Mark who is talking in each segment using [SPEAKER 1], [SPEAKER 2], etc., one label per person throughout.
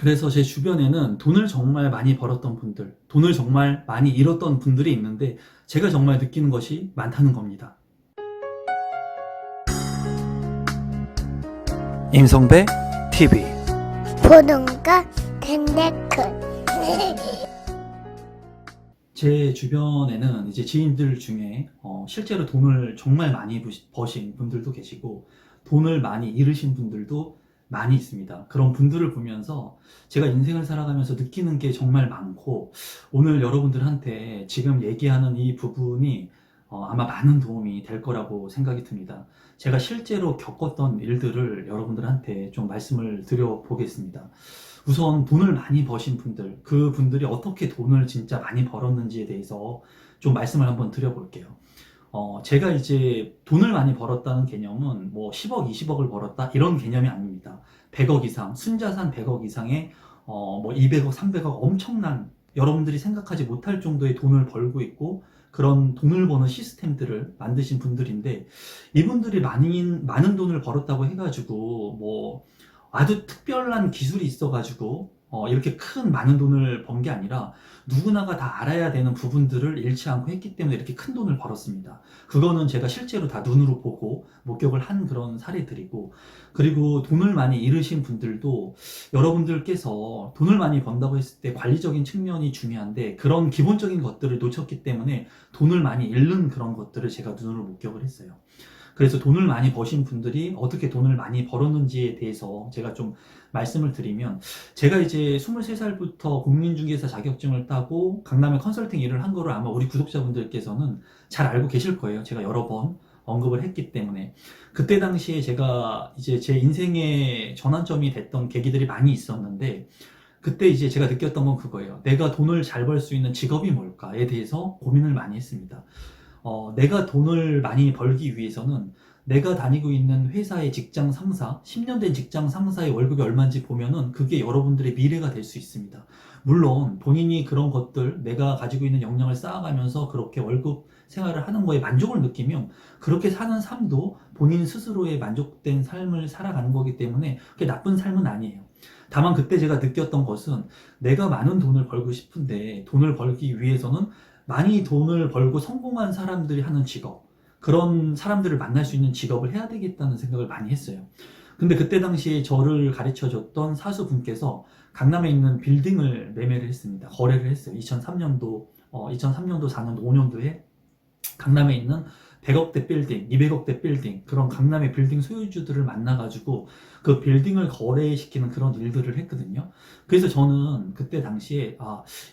[SPEAKER 1] 그래서 제 주변에는 돈을 정말 많이 벌었던 분들, 돈을 정말 많이 잃었던 분들이 있는데 제가 정말 느끼는 것이 많다는 겁니다. 임성배 TV.
[SPEAKER 2] 보동과 덴데크.
[SPEAKER 1] 제 주변에는 이제 지인들 중에 실제로 돈을 정말 많이 버신 분들도 계시고 돈을 많이 잃으신 분들도 많이 있습니다. 그런 분들을 보면서 제가 인생을 살아가면서 느끼는 게 정말 많고, 오늘 여러분들한테 지금 얘기하는 이 부분이 아마 많은 도움이 될 거라고 생각이 듭니다. 제가 실제로 겪었던 일들을 여러분들한테 좀 말씀을 드려보겠습니다. 우선 돈을 많이 버신 분들, 그 분들이 어떻게 돈을 진짜 많이 벌었는지에 대해서 좀 말씀을 한번 드려볼게요. 제가 이제 돈을 많이 벌었다는 개념은 뭐 10억, 20억을 벌었다 이런 개념이 아닙니다. 100억 이상, 순자산 100억 이상의 뭐 200억, 300억 엄청난, 여러분들이 생각하지 못할 정도의 돈을 벌고 있고 그런 돈을 버는 시스템들을 만드신 분들인데, 이분들이 많은 돈을 벌었다고 해가지고 뭐 아주 특별한 기술이 있어가지고 이렇게 큰 많은 돈을 번 게 아니라 누구나가 다 알아야 되는 부분들을 잃지 않고 했기 때문에 이렇게 큰 돈을 벌었습니다. 그거는 제가 실제로 다 눈으로 보고 목격을 한 그런 사례들이고, 그리고 돈을 많이 잃으신 분들도 여러분들께서 돈을 많이 번다고 했을 때 관리적인 측면이 중요한데 그런 기본적인 것들을 놓쳤기 때문에 돈을 많이 잃는 그런 것들을 제가 눈으로 목격을 했어요. 그래서 돈을 많이 버신 분들이 어떻게 돈을 많이 벌었는지에 대해서 제가 좀 말씀을 드리면, 제가 이제 23살부터 공인중개사 자격증을 따고 강남에 컨설팅 일을 한 거를 아마 우리 구독자분들께서는 잘 알고 계실 거예요. 제가 여러 번 언급을 했기 때문에. 그때 당시에 제가 이제 제 인생의 전환점이 됐던 계기들이 많이 있었는데, 그때 이제 제가 느꼈던 건 그거예요. 내가 돈을 잘 벌 수 있는 직업이 뭘까에 대해서 고민을 많이 했습니다. 내가 돈을 많이 벌기 위해서는 내가 다니고 있는 회사의 직장 상사, 10년 된 직장 상사의 월급이 얼마인지 보면은 그게 여러분들의 미래가 될 수 있습니다. 물론 본인이 그런 것들, 내가 가지고 있는 역량을 쌓아가면서 그렇게 월급 생활을 하는 거에 만족을 느끼면 그렇게 사는 삶도 본인 스스로의 만족된 삶을 살아가는 거기 때문에 그게 나쁜 삶은 아니에요. 다만 그때 제가 느꼈던 것은, 내가 많은 돈을 벌고 싶은데 돈을 벌기 위해서는 많이 돈을 벌고 성공한 사람들이 하는 직업, 그런 사람들을 만날 수 있는 직업을 해야 되겠다는 생각을 많이 했어요. 근데 그때 당시에 저를 가르쳐 줬던 사수분께서 강남에 있는 빌딩을 매매를 했습니다. 거래를 했어요. 2003년도, 2003년도, 4년도, 5년도에 강남에 있는 100억대 빌딩, 200억대 빌딩, 그런 강남의 빌딩 소유주들을 만나가지고 그 빌딩을 거래시키는 그런 일들을 했거든요. 그래서 저는 그때 당시에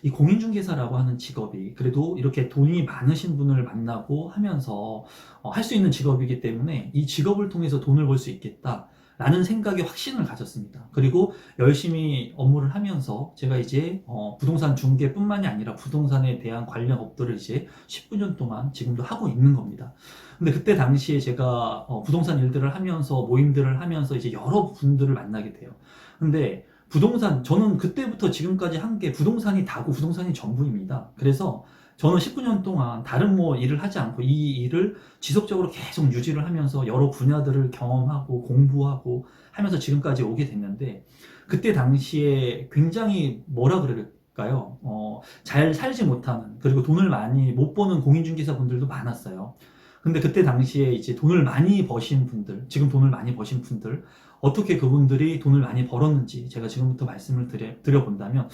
[SPEAKER 1] 이 공인중개사라고 하는 직업이 그래도 이렇게 돈이 많으신 분을 만나고 하면서 할 수 있는 직업이기 때문에 이 직업을 통해서 돈을 벌 수 있겠다 라는 생각에 확신을 가졌습니다. 그리고 열심히 업무를 하면서 제가 이제 부동산 중개뿐만이 아니라 부동산에 대한 관련 업들을 이제 19년 동안 지금도 하고 있는 겁니다. 근데 그때 당시에 제가 부동산 일들을 하면서 모임들을 하면서 이제 여러 분들을 만나게 돼요. 근데 부동산, 저는 그때부터 지금까지 한 게 부동산이 다고 부동산이 전부입니다. 그래서 저는 19년 동안 다른 뭐 일을 하지 않고 이 일을 지속적으로 계속 유지를 하면서 여러 분야들을 경험하고 공부하고 하면서 지금까지 오게 됐는데, 그때 당시에 굉장히 뭐라 그럴까요? 잘 살지 못하는, 그리고 돈을 많이 못 버는 공인중개사 분들도 많았어요. 근데 그때 당시에 이제 돈을 많이 버신 분들, 지금 돈을 많이 버신 분들, 어떻게 그분들이 돈을 많이 벌었는지 제가 지금부터 말씀을 드려본다면,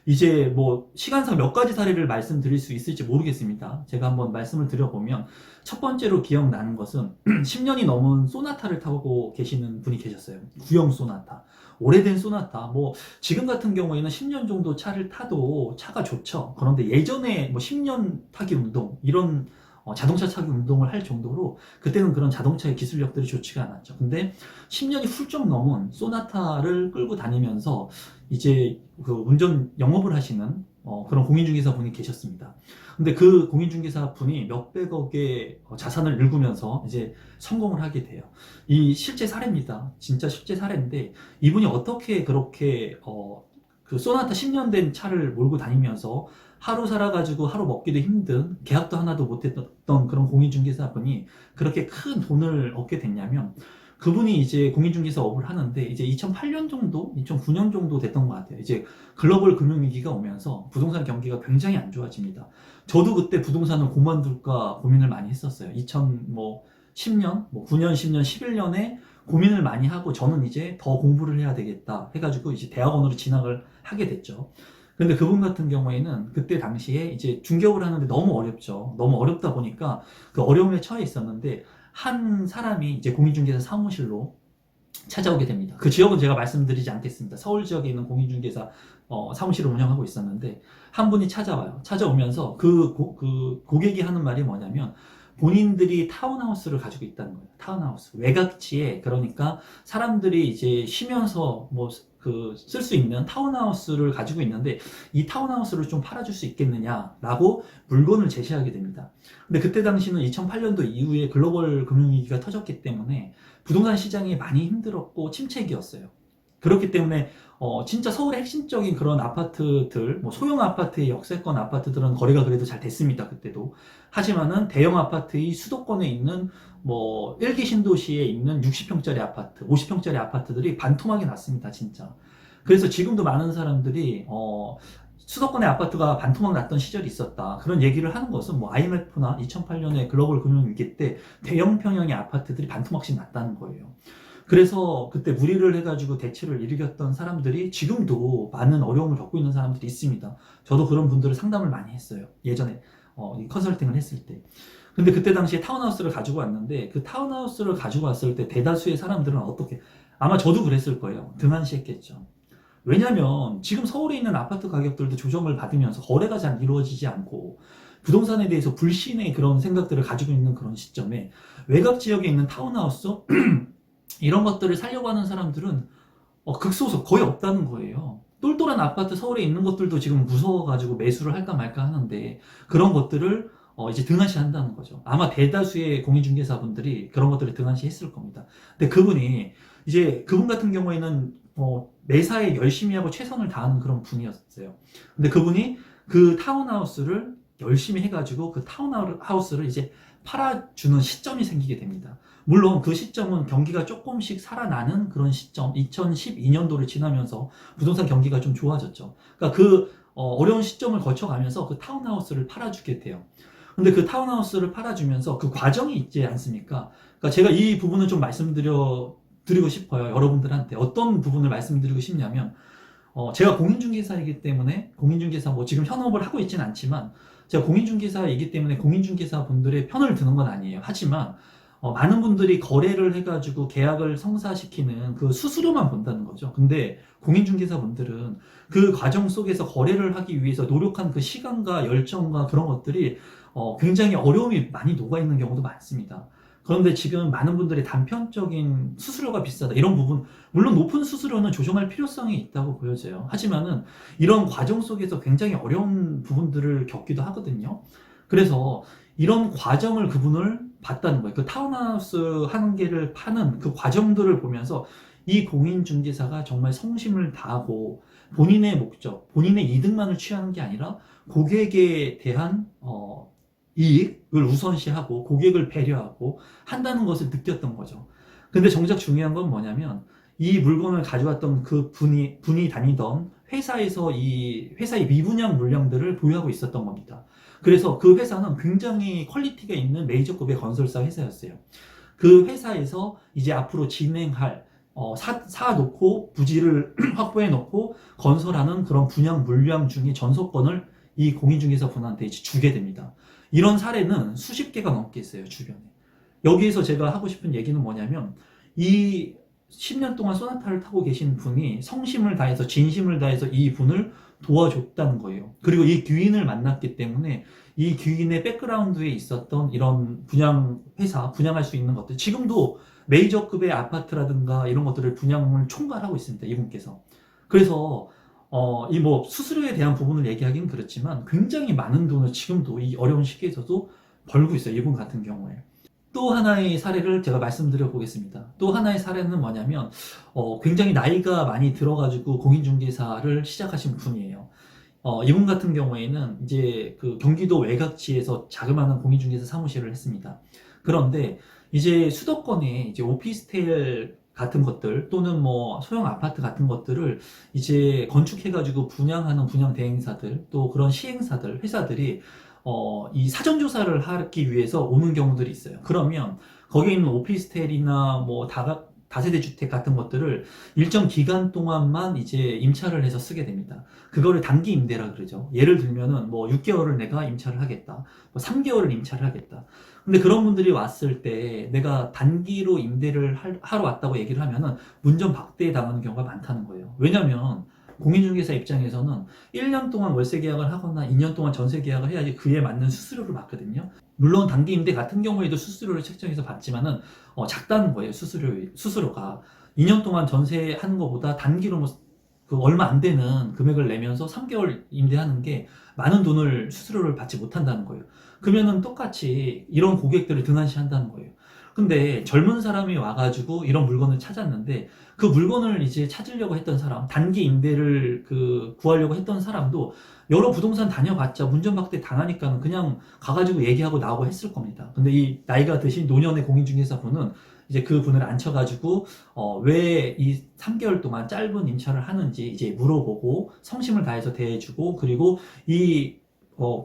[SPEAKER 1] 이제 뭐 시간상 몇 가지 사례를 말씀드릴 수 있을지 모르겠습니다. 제가 한번 말씀을 드려보면, 첫 번째로 기억나는 것은 10년이 넘은 소나타를 타고 계시는 분이 계셨어요. 구형 소나타. 오래된 소나타. 뭐 지금 같은 경우에는 10년 정도 차를 타도 차가 좋죠. 그런데 예전에 뭐 10년 타기 운동, 이런 자동차 차기 운동을 할 정도로 그때는 그런 자동차의 기술력들이 좋지가 않았죠. 근데 10년이 훌쩍 넘은 소나타를 끌고 다니면서 이제 그 운전 영업을 하시는 그런 공인중개사 분이 계셨습니다. 근데 그 공인중개사 분이 몇백억의 자산을 일구면서 이제 성공을 하게 돼요. 이 실제 사례입니다. 진짜 실제 사례인데, 이분이 어떻게 그렇게 그 소나타 10년 된 차를 몰고 다니면서 하루 살아가지고 하루 먹기도 힘든, 계약도 하나도 못했던 그런 공인중개사 분이 그렇게 큰 돈을 얻게 됐냐면, 그분이 이제 공인중개사업을 하는데 이제 2008년 정도, 2009년 정도 됐던 것 같아요. 이제 글로벌 금융위기가 오면서 부동산 경기가 굉장히 안 좋아집니다. 저도 그때 부동산을 그만둘까 고민을 많이 했었어요. 2010년, 9년, 10년, 11년에 고민을 많이 하고 저는 이제 더 공부를 해야 되겠다 해가지고 이제 대학원으로 진학을 하게 됐죠. 근데 그분 같은 경우에는 그때 당시에 이제 중개업을 하는데 너무 어렵죠. 너무 어렵다 보니까 그 어려움에 처해 있었는데 한 사람이 이제 공인중개사 사무실로 찾아오게 됩니다. 그 지역은 제가 말씀드리지 않겠습니다. 서울 지역에 있는 공인중개사 사무실을 운영하고 있었는데 한 분이 찾아와요. 찾아오면서 그 고객이 하는 말이 뭐냐면 본인들이 타운하우스를 가지고 있다는 거예요. 타운하우스. 외곽지에 그러니까 사람들이 이제 쉬면서 뭐 쓸 수 있는 타운하우스를 가지고 있는데 이 타운하우스를 좀 팔아줄 수 있겠느냐라고 물건을 제시하게 됩니다. 근데 그때 당시는 2008년도 이후에 글로벌 금융위기가 터졌기 때문에 부동산 시장이 많이 힘들었고 침체기였어요. 그렇기 때문에 진짜 서울의 핵심적인 그런 아파트들, 뭐 소형 아파트의 역세권 아파트들은 거래가 그래도 잘 됐습니다. 그때도. 하지만은 대형 아파트의 수도권에 있는 뭐 1기 신도시에 있는 60평짜리 아파트, 50평짜리 아파트들이 반토막이 났습니다. 진짜. 그래서 지금도 많은 사람들이 수도권의 아파트가 반토막 났던 시절이 있었다. 그런 얘기를 하는 것은 뭐 IMF나 2008년에 글로벌 금융위기 때 대형 평형의 아파트들이 반토막씩 났다는 거예요. 그래서 그때 무리를 해가지고 대치를 일으켰던 사람들이 지금도 많은 어려움을 겪고 있는 사람들이 있습니다. 저도 그런 분들을 상담을 많이 했어요. 예전에 이 컨설팅을 했을 때. 근데 그때 당시에 타운하우스를 가지고 왔는데 그 타운하우스를 가지고 왔을 때 대다수의 사람들은 어떻게, 아마 저도 그랬을 거예요. 등한시했겠죠. 왜냐면 지금 서울에 있는 아파트 가격들도 조정을 받으면서 거래가 잘 이루어지지 않고 부동산에 대해서 불신의 그런 생각들을 가지고 있는 그런 시점에 외곽 지역에 있는 타운하우스 이런 것들을 살려고 하는 사람들은 극소수, 거의 없다는 거예요. 똘똘한 아파트 서울에 있는 것들도 지금 무서워가지고 매수를 할까 말까 하는데 그런 것들을 이제 등한시 한다는 거죠. 아마 대다수의 공인중개사분들이 그런 것들을 등한시 했을 겁니다. 근데 그분이 이제 그분 같은 경우에는 매사에 열심히 하고 최선을 다하는 그런 분이었어요. 근데 그분이 그 타운하우스를 열심히 해가지고 그 타운하우스를 이제 팔아주는 시점이 생기게 됩니다. 물론 그 시점은 경기가 조금씩 살아나는 그런 시점, 2012년도를 지나면서 부동산 경기가 좀 좋아졌죠. 그러니까 그 어려운 시점을 거쳐가면서 그 타운하우스를 팔아주게 돼요. 근데 그 타운하우스를 팔아주면서 그 과정이 있지 않습니까? 그러니까 제가 이 부분을 좀 드리고 싶어요. 여러분들한테. 어떤 부분을 말씀드리고 싶냐면, 제가 공인중개사이기 때문에, 공인중개사 뭐 지금 현업을 하고 있진 않지만, 제가 공인중개사이기 때문에 공인중개사 분들의 편을 드는 건 아니에요. 하지만, 많은 분들이 거래를 해가지고 계약을 성사시키는 그 수수료만 본다는 거죠. 근데 공인중개사 분들은 그 과정 속에서 거래를 하기 위해서 노력한 그 시간과 열정과 그런 것들이 굉장히 어려움이 많이 녹아있는 경우도 많습니다. 그런데 지금 많은 분들이 단편적인 수수료가 비싸다 이런 부분, 물론 높은 수수료는 조정할 필요성이 있다고 보여져요. 하지만은 이런 과정 속에서 굉장히 어려운 부분들을 겪기도 하거든요. 그래서 이런 과정을 그분을 봤다는 거예요. 그 타운하우스 한 개를 파는 그 과정들을 보면서 이 공인중개사가 정말 성심을 다하고 본인의 목적, 본인의 이득만을 취하는 게 아니라 고객에 대한 이익을 우선시하고 고객을 배려하고 한다는 것을 느꼈던 거죠. 근데 정작 중요한 건 뭐냐면 이 물건을 가져왔던 그 분이 다니던 회사에서 이 회사의 미분양 물량들을 보유하고 있었던 겁니다. 그래서 그 회사는 굉장히 퀄리티가 있는 메이저급의 건설사 회사였어요. 그 회사에서 이제 앞으로 진행할 사놓고 부지를 확보해 놓고 건설하는 그런 분양 물량 중에 전소권을 이 공인중개사 분한테 이제 주게 됩니다. 이런 사례는 수십 개가 넘게 있어요, 주변에. 여기에서 제가 하고 싶은 얘기는 뭐냐면 이 10년 동안 소나타를 타고 계신 분이 성심을 다해서 진심을 다해서 이 분을 도와줬다는 거예요. 그리고 이 귀인을 만났기 때문에 이 귀인의 백그라운드에 있었던 이런 분양할 수 있는 것들, 지금도 메이저급의 아파트라든가 이런 것들을 분양을 총괄하고 있습니다, 이분께서. 그래서 이 뭐 수수료에 대한 부분을 얘기하기는 그렇지만 굉장히 많은 돈을 지금도 이 어려운 시기에서도 벌고 있어요, 이분 같은 경우에. 또 하나의 사례를 제가 말씀드려 보겠습니다. 또 하나의 사례는 뭐냐면 굉장히 나이가 많이 들어가지고 공인중개사를 시작하신 분이에요. 이분 같은 경우에는 이제 그 경기도 외곽지에서 자그마한 공인중개사 사무실을 했습니다. 그런데 이제 수도권에 이제 오피스텔 같은 것들 또는 뭐 소형 아파트 같은 것들을 이제 건축해가지고 분양하는 분양 대행사들 또 그런 시행사들 회사들이 이 사전 조사를 하기 위해서 오는 경우들이 있어요. 그러면 거기에 있는 오피스텔이나 뭐 다세대 주택 같은 것들을 일정 기간 동안만 이제 임차를 해서 쓰게 됩니다. 그거를 단기 임대라 그러죠. 예를 들면은 뭐 6개월을 내가 임차를 하겠다. 뭐 3개월을 임차를 하겠다. 근데 그런 분들이 왔을 때 내가 단기로 임대를 하러 왔다고 얘기를 하면은 문전박대 당하는 경우가 많다는 거예요. 왜냐면 공인중개사 입장에서는 1년 동안 월세 계약을 하거나 2년 동안 전세 계약을 해야지 그에 맞는 수수료를 받거든요. 물론 단기 임대 같은 경우에도 수수료를 책정해서 받지만은 작다는 거예요. 수수료가 2년 동안 전세하는 것보다 단기로 그 얼마 안 되는 금액을 내면서 3개월 임대하는 게 많은 돈을 수수료를 받지 못한다는 거예요. 그러면은 똑같이 이런 고객들을 등한시한다는 거예요. 근데 젊은 사람이 와가지고 이런 물건을 찾았는데 그 물건을 이제 찾으려고 했던 사람, 단기 임대를 구하려고 했던 사람도 여러 부동산 다녀봤자 문전박대 당하니까는 그냥 가가지고 얘기하고 나오고 했을 겁니다. 근데 이 나이가 드신 노년의 공인중개사 분은 이제 그 분을 앉혀가지고 왜 이 3개월 동안 짧은 임차를 하는지 이제 물어보고 성심을 다해서 대해주고 그리고 이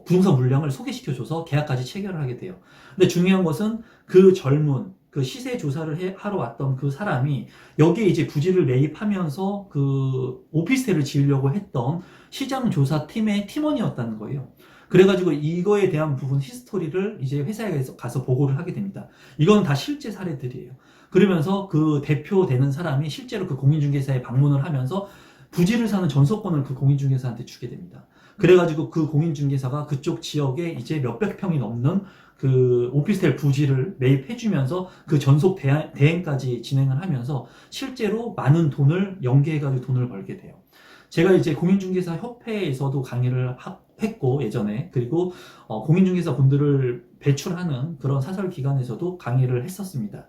[SPEAKER 1] 부동산 물량을 소개시켜줘서 계약까지 체결을 하게 돼요. 근데 중요한 것은 그 젊은 그 시세 조사를 하러 왔던 그 사람이 여기에 이제 부지를 매입하면서 그 오피스텔을 지으려고 했던 시장 조사 팀의 팀원이었다는 거예요. 그래가지고 이거에 대한 부분 히스토리를 이제 회사에 가서 보고를 하게 됩니다. 이건 다 실제 사례들이에요. 그러면서 그 대표되는 사람이 실제로 그 공인중개사에 방문을 하면서 부지를 사는 전소권을 그 공인중개사한테 주게 됩니다. 그래가지고 그 공인중개사가 그쪽 지역에 이제 몇백 평이 넘는 그 오피스텔 부지를 매입해주면서 그 전속 대행까지 진행을 하면서 실제로 많은 돈을 연계해가지고 돈을 벌게 돼요. 제가 이제 공인중개사 협회에서도 강의를 했고 예전에 그리고 공인중개사 분들을 배출하는 그런 사설 기관에서도 강의를 했었습니다.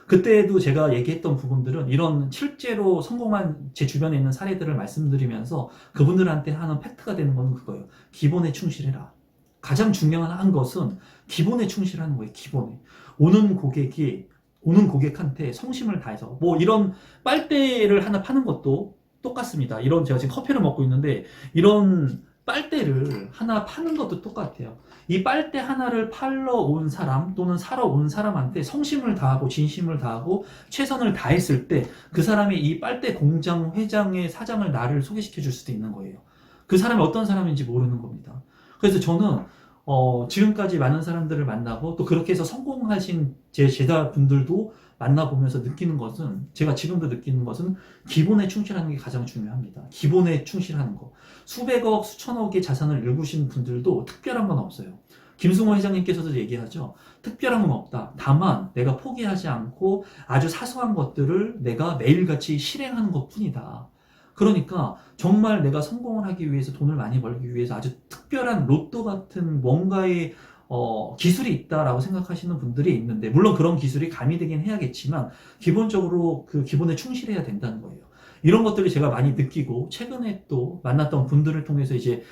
[SPEAKER 1] 그때도 제가 얘기했던 부분들은 이런 실제로 성공한 제 주변에 있는 사례들을 말씀드리면서 그분들한테 하는 팩트가 되는 건 그거예요. 기본에 충실해라. 가장 중요한 것은 기본에 충실하는 거예요. 기본에. 오는 고객한테 성심을 다해서 뭐 이런 빨대를 하나 파는 것도 똑같습니다. 이런 제가 지금 커피를 먹고 있는데 이런 빨대를 하나 파는 것도 똑같아요. 이 빨대 하나를 팔러 온 사람 또는 사러 온 사람한테 성심을 다하고 진심을 다하고 최선을 다했을 때 그 사람이 이 빨대 공장 회장의 사장을 나를 소개시켜 줄 수도 있는 거예요. 그 사람이 어떤 사람인지 모르는 겁니다. 그래서 저는 지금까지 많은 사람들을 만나고 또 그렇게 해서 성공하신 제 제자분들도 만나보면서 느끼는 것은 제가 지금도 느끼는 것은 기본에 충실하는 게 가장 중요합니다. 기본에 충실하는 거. 수백억, 수천억의 자산을 일구신 분들도 특별한 건 없어요. 김승호 회장님께서도 얘기하죠. 특별한 건 없다. 다만 내가 포기하지 않고 아주 사소한 것들을 내가 매일같이 실행하는 것 뿐이다. 그러니까 정말 내가 성공을 하기 위해서 돈을 많이 벌기 위해서 아주 특별한 로또 같은 뭔가의 기술이 있다라고 생각하시는 분들이 있는데 물론 그런 기술이 가미되긴 해야겠지만 기본적으로 그 기본에 충실해야 된다는 거예요. 이런 것들을 제가 많이 느끼고 최근에 또 만났던 분들을 통해서 이제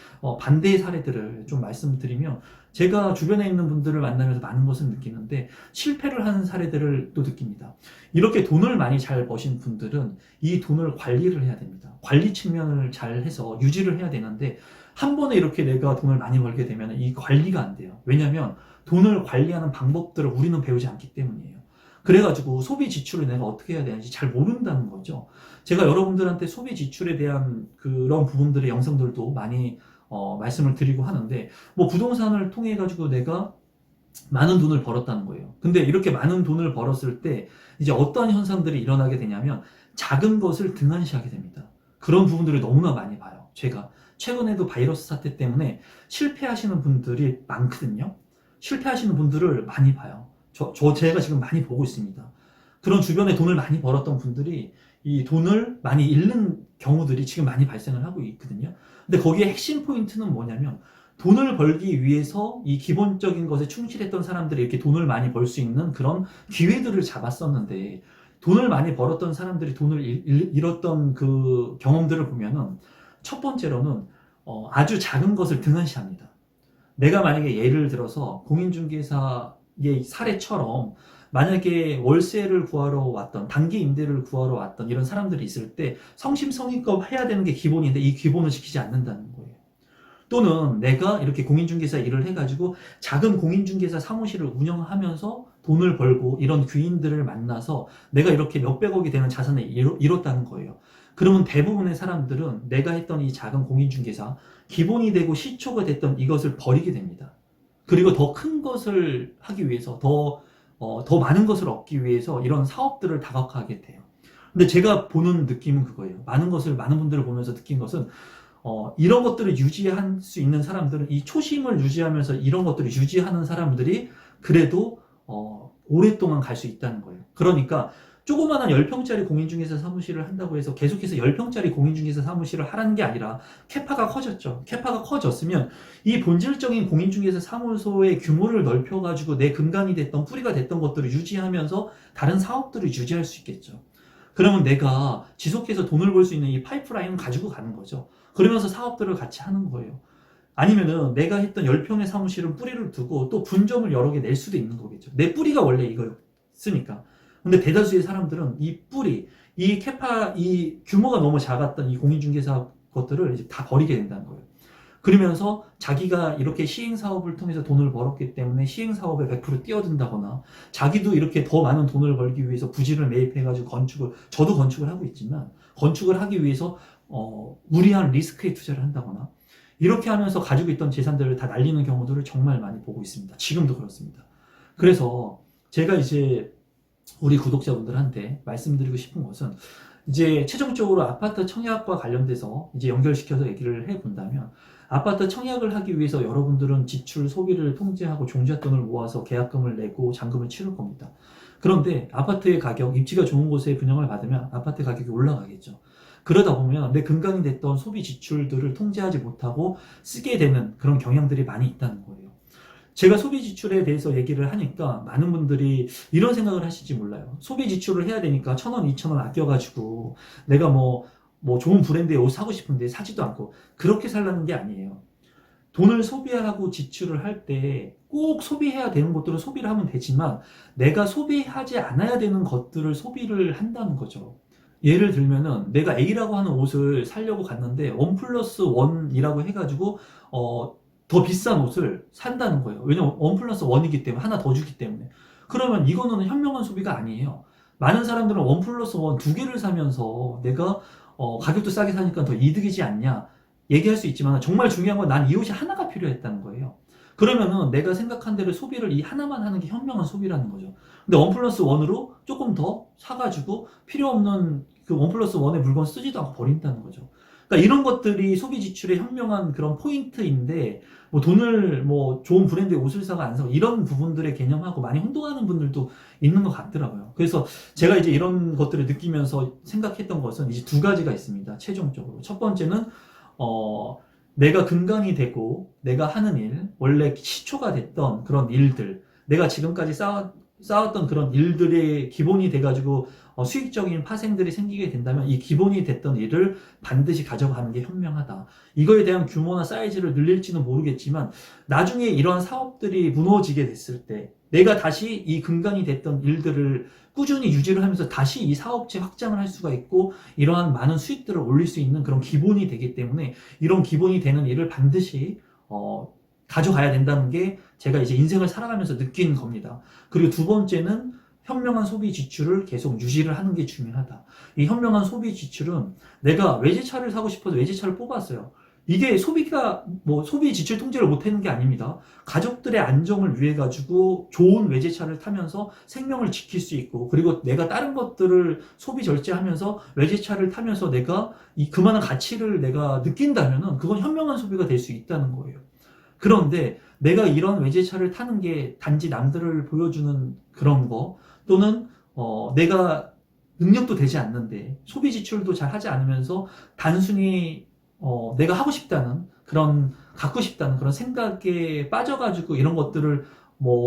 [SPEAKER 1] 반대의 사례들을 좀 말씀드리면 제가 주변에 있는 분들을 만나면서 많은 것을 느끼는데 실패를 하는 사례들을 또 느낍니다. 이렇게 돈을 많이 잘 버신 분들은 이 돈을 관리를 해야 됩니다. 관리 측면을 잘 해서 유지를 해야 되는데 한 번에 이렇게 내가 돈을 많이 벌게 되면 이 관리가 안 돼요. 왜냐하면 돈을 관리하는 방법들을 우리는 배우지 않기 때문이에요. 그래가지고 소비 지출을 내가 어떻게 해야 되는지 잘 모른다는 거죠. 제가 여러분들한테 소비 지출에 대한 그런 부분들의 영상들도 많이 말씀을 드리고 하는데 뭐 부동산을 통해 가지고 내가 많은 돈을 벌었다는 거예요. 근데 이렇게 많은 돈을 벌었을 때 이제 어떠한 현상들이 일어나게 되냐면 작은 것을 등한시하게 됩니다. 그런 부분들을 너무나 많이 봐요. 제가 최근에도 바이러스 사태 때문에 실패하시는 분들이 많거든요. 실패하시는 분들을 많이 봐요. 제가 지금 많이 보고 있습니다. 그런 주변에 돈을 많이 벌었던 분들이 이 돈을 많이 잃는 경우들이 지금 많이 발생을 하고 있거든요. 근데 거기에 핵심 포인트는 뭐냐면 돈을 벌기 위해서 이 기본적인 것에 충실했던 사람들이 이렇게 돈을 많이 벌 수 있는 그런 기회들을 잡았었는데 돈을 많이 벌었던 사람들이 돈을 잃었던 그 경험들을 보면은 첫 번째로는 아주 작은 것을 등한시합니다. 내가 만약에 예를 들어서 공인중개사의 사례처럼 만약에 월세를 구하러 왔던, 단기 임대를 구하러 왔던 이런 사람들이 있을 때 성심성의껏 해야 되는 게 기본인데 이 기본을 지키지 않는다는 거예요. 또는 내가 이렇게 공인중개사 일을 해가지고 작은 공인중개사 사무실을 운영하면서 돈을 벌고 이런 귀인들을 만나서 내가 이렇게 몇백억이 되는 자산을 이뤘다는 거예요. 그러면 대부분의 사람들은 내가 했던 이 작은 공인중개사, 기본이 되고 시초가 됐던 이것을 버리게 됩니다. 그리고 더 큰 것을 하기 위해서, 더 많은 것을 얻기 위해서 이런 사업들을 다각화하게 돼요. 근데 제가 보는 느낌은 그거예요. 많은 분들을 보면서 느낀 것은, 이런 것들을 유지할 수 있는 사람들은, 이 초심을 유지하면서 이런 것들을 유지하는 사람들이 그래도 오랫동안 갈 수 있다는 거예요. 그러니까 조그마한 10평짜리 공인중개사 사무실을 한다고 해서 계속해서 10평짜리 공인중개사 사무실을 하라는 게 아니라 캐파가 커졌죠. 캐파가 커졌으면 이 본질적인 공인중개사 사무소의 규모를 넓혀가지고 내 근간이 됐던, 뿌리가 됐던 것들을 유지하면서 다른 사업들을 유지할 수 있겠죠. 그러면 내가 지속해서 돈을 벌 수 있는 이 파이프라인을 가지고 가는 거죠. 그러면서 사업들을 같이 하는 거예요. 아니면은 내가 했던 10평의 사무실은 뿌리를 두고 또 분점을 여러 개 낼 수도 있는 거겠죠. 내 뿌리가 원래 이거였으니까. 근데 대다수의 사람들은 이 뿌리, 이 캐파, 이 규모가 너무 작았던 이 공인중개사 것들을 이제 다 버리게 된다는 거예요. 그러면서 자기가 이렇게 시행사업을 통해서 돈을 벌었기 때문에 시행사업에 100% 뛰어든다거나, 자기도 이렇게 더 많은 돈을 벌기 위해서 부지를 매입해가지고 저도 건축을 하고 있지만, 건축을 하기 위해서 무리한 리스크에 투자를 한다거나, 이렇게 하면서 가지고 있던 재산들을 다 날리는 경우들을 정말 많이 보고 있습니다. 지금도 그렇습니다. 그래서 제가 이제 우리 구독자분들한테 말씀드리고 싶은 것은, 이제 최종적으로 아파트 청약과 관련돼서 이제 연결시켜서 얘기를 해본다면, 아파트 청약을 하기 위해서 여러분들은 지출, 소비를 통제하고 종잣돈을 모아서 계약금을 내고 잔금을 치를 겁니다. 그런데 아파트의 가격, 입지가 좋은 곳에 분양을 받으면 아파트 가격이 올라가겠죠. 그러다 보면 내 근간이 됐던 소비 지출들을 통제하지 못하고 쓰게 되는 그런 경향들이 많이 있다는 거예요. 제가 소비 지출에 대해서 얘기를 하니까 많은 분들이 이런 생각을 하실지 몰라요. 소비 지출을 해야 되니까 1,000원, 2,000원 아껴가지고 내가 뭐 좋은 브랜드의 옷 사고 싶은데 사지도 않고 그렇게 살라는 게 아니에요. 돈을 소비하고 지출을 할 때 꼭 소비해야 되는 것들을 소비를 하면 되지만, 내가 소비하지 않아야 되는 것들을 소비를 한다는 거죠. 예를 들면은 내가 A라고 하는 옷을 사려고 갔는데 1+1이라고 해가지고 더 비싼 옷을 산다는 거예요. 왜냐면 1+1이기 때문에, 하나 더 주기 때문에. 그러면 이거는 현명한 소비가 아니에요. 많은 사람들은 1+1 두 개를 사면서 내가 가격도 싸게 사니까 더 이득이지 않냐 얘기할 수 있지만, 정말 중요한 건 난 이 옷이 하나가 필요했다는 거예요. 그러면은 내가 생각한 대로 소비를 이 하나만 하는 게 현명한 소비라는 거죠. 근데 1+1으로 조금 더 사가지고 필요 없는 그 1+1의 물건 쓰지도 않고 버린다는 거죠. 그러니까 이런 것들이 소비 지출의 현명한 그런 포인트인데, 돈을 좋은 브랜드의 옷을 사고 안 사고 이런 부분들의 개념하고 많이 혼동하는 분들도 있는 것 같더라고요. 그래서 제가 이제 이런 것들을 느끼면서 생각했던 것은 이제 두 가지가 있습니다. 최종적으로. 첫 번째는 내가 근간이 되고 내가 하는 일, 원래 시초가 됐던 그런 일들, 내가 지금까지 쌓았던 그런 일들의 기본이 돼가지고 수익적인 파생들이 생기게 된다면 이 기본이 됐던 일을 반드시 가져가는 게 현명하다. 이거에 대한 규모나 사이즈를 늘릴지는 모르겠지만, 나중에 이러한 사업들이 무너지게 됐을 때 내가 다시 이 근간이 됐던 일들을 꾸준히 유지를 하면서 다시 이 사업체 확장을 할 수가 있고, 이러한 많은 수익들을 올릴 수 있는 그런 기본이 되기 때문에, 이런 기본이 되는 일을 반드시 가져가야 된다는 게 제가 이제 인생을 살아가면서 느낀 겁니다. 그리고 두 번째는 현명한 소비 지출을 계속 유지를 하는 게 중요하다. 이 현명한 소비 지출은, 내가 외제차를 사고 싶어서 외제차를 뽑았어요. 이게 소비 지출 통제를 못하는 게 아닙니다. 가족들의 안정을 위해 가지고 좋은 외제차를 타면서 생명을 지킬 수 있고, 그리고 내가 다른 것들을 소비 절제하면서 외제차를 타면서 내가 그만한 가치를 내가 느낀다면은 그건 현명한 소비가 될 수 있다는 거예요. 그런데 내가 이런 외제차를 타는 게 단지 남들을 보여주는 그런 거, 또는 내가 능력도 되지 않는데 소비 지출도 잘 하지 않으면서 단순히 내가 하고 싶다는 그런, 갖고 싶다는 그런 생각에 빠져가지고 이런 것들을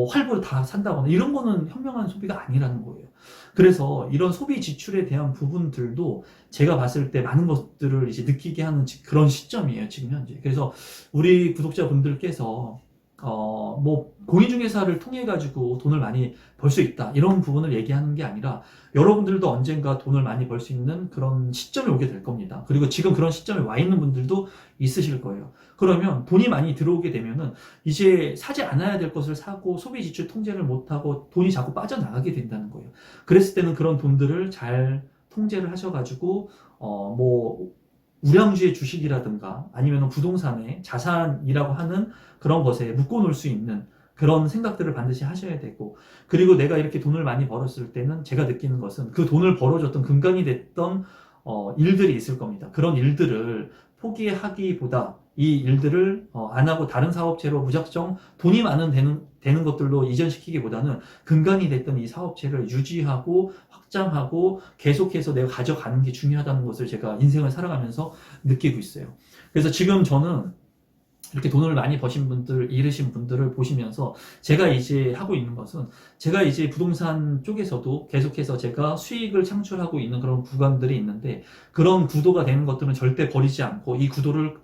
[SPEAKER 1] 활보를 다 산다거나 이런 거는 현명한 소비가 아니라는 거예요. 그래서 이런 소비 지출에 대한 부분들도 제가 봤을 때 많은 것들을 이제 느끼게 하는 그런 시점이에요, 지금 현재. 그래서 우리 구독자분들께서 뭐 공인중개사를 통해 가지고 돈을 많이 벌 수 있다 이런 부분을 얘기하는 게 아니라 여러분들도 언젠가 돈을 많이 벌 수 있는 그런 시점에 오게 될 겁니다. 그리고 지금 그런 시점에 와 있는 분들도 있으실 거예요. 그러면 돈이 많이 들어오게 되면은 이제 사지 않아야 될 것을 사고 소비 지출 통제를 못하고 돈이 자꾸 빠져나가게 된다는 거예요. 그랬을 때는 그런 돈들을 잘 통제를 하셔가지고 뭐 우량주의 주식이라든가 아니면 부동산의 자산이라고 하는 그런 것에 묶어놓을 수 있는 그런 생각들을 반드시 하셔야 되고, 그리고 내가 이렇게 돈을 많이 벌었을 때는 제가 느끼는 것은 그 돈을 벌어줬던 근간이 됐던 일들이 있을 겁니다. 그런 일들을 포기하기보다 이 일들을 안 하고 다른 사업체로 무작정 돈이 많은 되는 것들로 이전시키기보다는 근간이 됐던 이 사업체를 유지하고 확장하고 계속해서 내가 가져가는 게 중요하다는 것을 제가 인생을 살아가면서 느끼고 있어요. 그래서 지금 저는 이렇게 돈을 많이 버신 분들, 잃으신 분들을 보시면서 제가 이제 하고 있는 것은, 제가 이제 부동산 쪽에서도 계속해서 제가 수익을 창출하고 있는 그런 구간들이 있는데, 그런 구도가 되는 것들은 절대 버리지 않고 이 구도를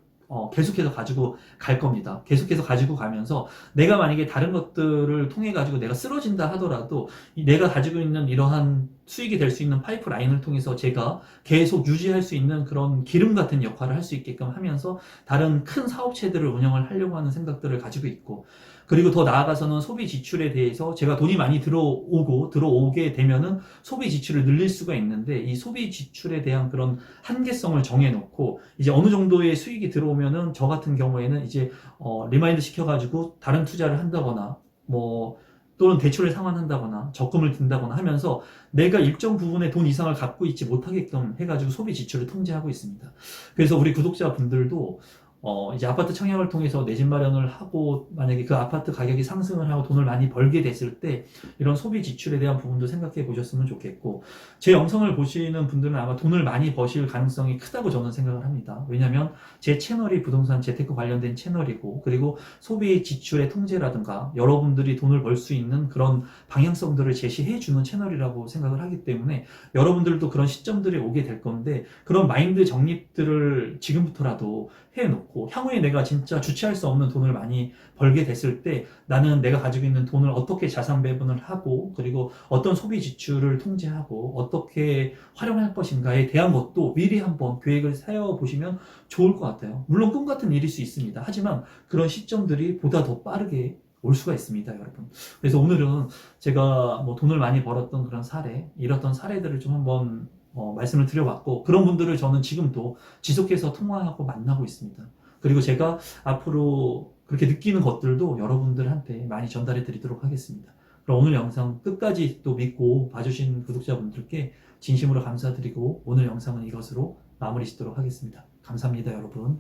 [SPEAKER 1] 계속해서 가지고 갈 겁니다. 계속해서 가지고 가면서 내가 만약에 다른 것들을 통해 가지고 내가 쓰러진다 하더라도 내가 가지고 있는 이러한 수익이 될 수 있는 파이프라인을 통해서 제가 계속 유지할 수 있는 그런 기름 같은 역할을 할 수 있게끔 하면서 다른 큰 사업체들을 운영을 하려고 하는 생각들을 가지고 있고, 그리고 더 나아가서는 소비 지출에 대해서 제가 돈이 많이 들어오게 되면은 소비 지출을 늘릴 수가 있는데, 이 소비 지출에 대한 그런 한계성을 정해놓고 이제 어느 정도의 수익이 들어오면은 저 같은 경우에는 이제 리마인드 시켜가지고 다른 투자를 한다거나 뭐 또는 대출을 상환한다거나 적금을 든다거나 하면서 내가 일정 부분의 돈 이상을 갖고 있지 못하게끔 해가지고 소비 지출을 통제하고 있습니다. 그래서 우리 구독자분들도 이제 아파트 청약을 통해서 내 집 마련을 하고 만약에 그 아파트 가격이 상승을 하고 돈을 많이 벌게 됐을 때 이런 소비 지출에 대한 부분도 생각해 보셨으면 좋겠고, 제 영상을 보시는 분들은 아마 돈을 많이 버실 가능성이 크다고 저는 생각을 합니다. 왜냐면 제 채널이 부동산 재테크 관련된 채널이고, 그리고 소비 지출의 통제라든가 여러분들이 돈을 벌 수 있는 그런 방향성들을 제시해 주는 채널이라고 생각을 하기 때문에 여러분들도 그런 시점들이 오게 될 건데, 그런 마인드 정립들을 지금부터라도 해놓고 향후에 내가 진짜 주체할 수 없는 돈을 많이 벌게 됐을 때 나는 내가 가지고 있는 돈을 어떻게 자산 배분을 하고, 그리고 어떤 소비 지출을 통제하고 어떻게 활용할 것인가에 대한 것도 미리 한번 계획을 세워보시면 좋을 것 같아요. 물론 꿈 같은 일일 수 있습니다. 하지만 그런 시점들이 보다 더 빠르게 올 수가 있습니다, 여러분. 그래서 오늘은 제가 뭐 돈을 많이 벌었던 그런 사례, 잃었던 사례들을 좀 한번 말씀을 드려봤고, 그런 분들을 저는 지금도 지속해서 통화하고 만나고 있습니다. 그리고 제가 앞으로 그렇게 느끼는 것들도 여러분들한테 많이 전달해 드리도록 하겠습니다. 그럼 오늘 영상 끝까지 또 믿고 봐주신 구독자분들께 진심으로 감사드리고 오늘 영상은 이것으로 마무리 짓도록 하겠습니다. 감사합니다, 여러분.